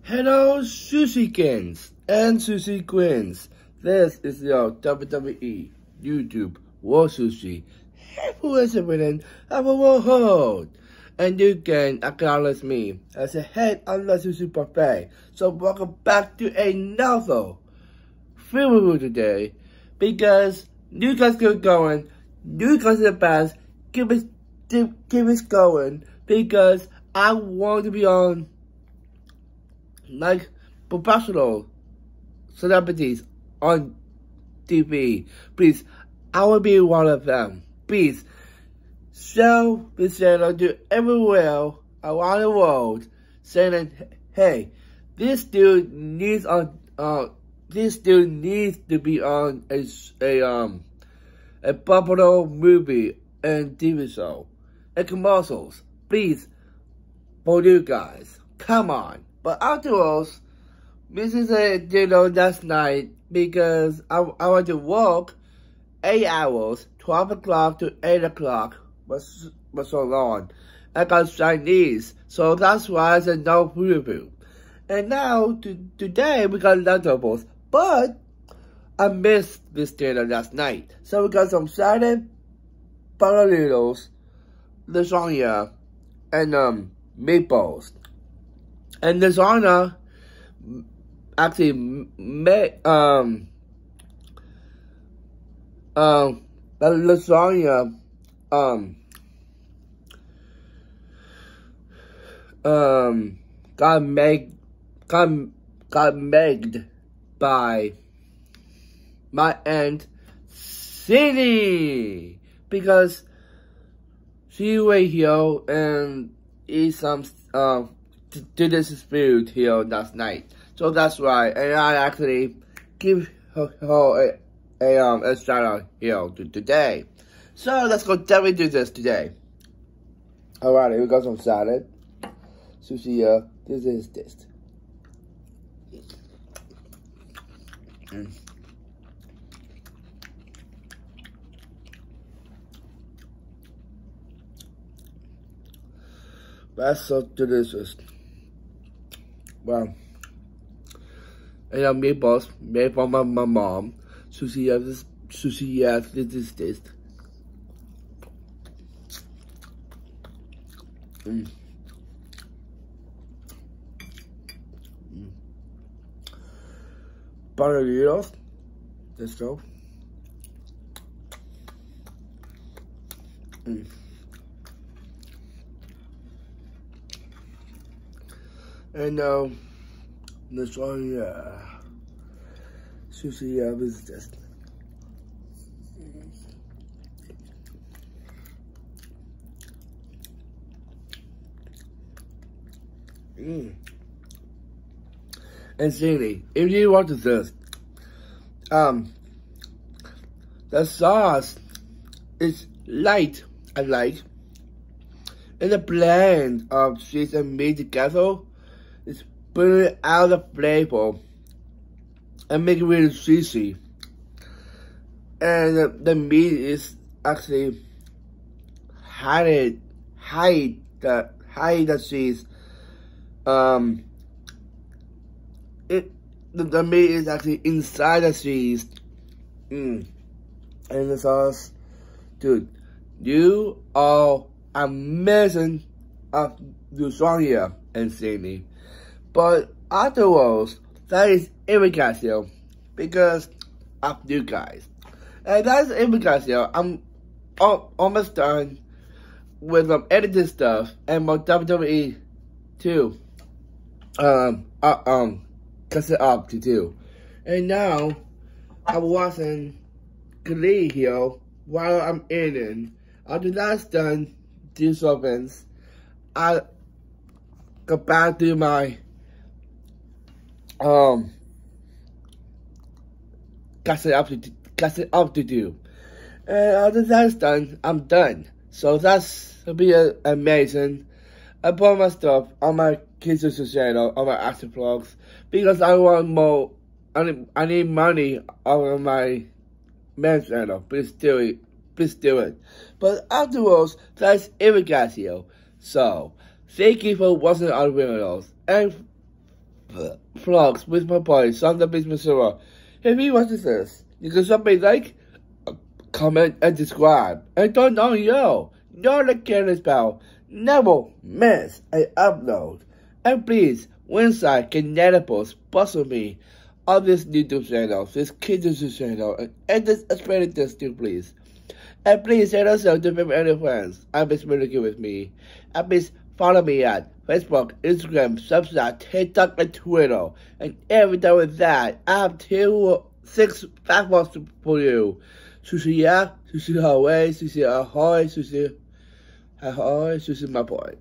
Hello, Sushikins and Sushi Queens. This is your WWE YouTube World Sushi President of the world. And you can acknowledge me as the head of the Sushi Buffet. So welcome back to another film review today. Because you guys keep going, you guys in the past, keep it going. Because I want to be on like professional celebrities on TV. Please, I will be one of them. Please, share this channel to everywhere around the world, saying, "Hey, this dude needs to be on a popular movie and TV show and commercials. Please, for you guys, come on." But afterwards, this is a dinner last night because I went to work 8 hours, 12 o'clock to 8 o'clock was so long. I got Chinese, so that's why I said no review. And now, today we got leftovers, but I missed this dinner last night. So we got some salad, butter noodles, lasagna, and meatballs. And lasagna actually made the lasagna got made by my aunt Cindy because she went here and eat some do this food here last night, so that's why. And I actually give her a shout out here today. So let's go definitely do this today. Alrighty, we got some salad, sushi. This is this. That's so delicious. Wow. And meatballs made by my mom. Sushi, this is this. Butter noodles. Let's go. And lasagna, sushi, is just. And Cindy, if you want this, the sauce is light, I like, and the blend of cheese and meat together is bringing out the flavor and make it really juicy. And the meat is actually hide the cheese. The meat is actually inside the cheese. And the sauce, dude, you are amazing of lasagna and Sydney. But afterwards, that is Imicasio because of you guys. And that's Imicasio. I'm almost done with some editing stuff and more WWE too. Cut it up to do. And now I'm watching Glee here while I'm eating. After that's done, these ovens, I go back to my got it up to do. And after that's done, I'm done. So that's gonna be amazing. I put my stuff on my Kids channel, on my action vlogs, because I want more. I need money on my main channel. Please do it. But afterwards, that's Imicasio. So thank you for watching our videos and vlogs with my boy, Sandra Bismasura. If he watches this, you can somebody like, comment, and subscribe. And don't know you. Notification bell. Never miss an upload. And please, Wednesday can never sponsor me on this YouTube channel, this kitchen channel, and this especially this too, please. And please share yourself to my other friends. I'm communicate with me. And please follow me at Facebook, Instagram, Snapchat, TikTok, and Twitter. And every time with that, I have 6 platforms for you. Sushi ya, sushi Hawaii, sushi ahoy, sushi my boy.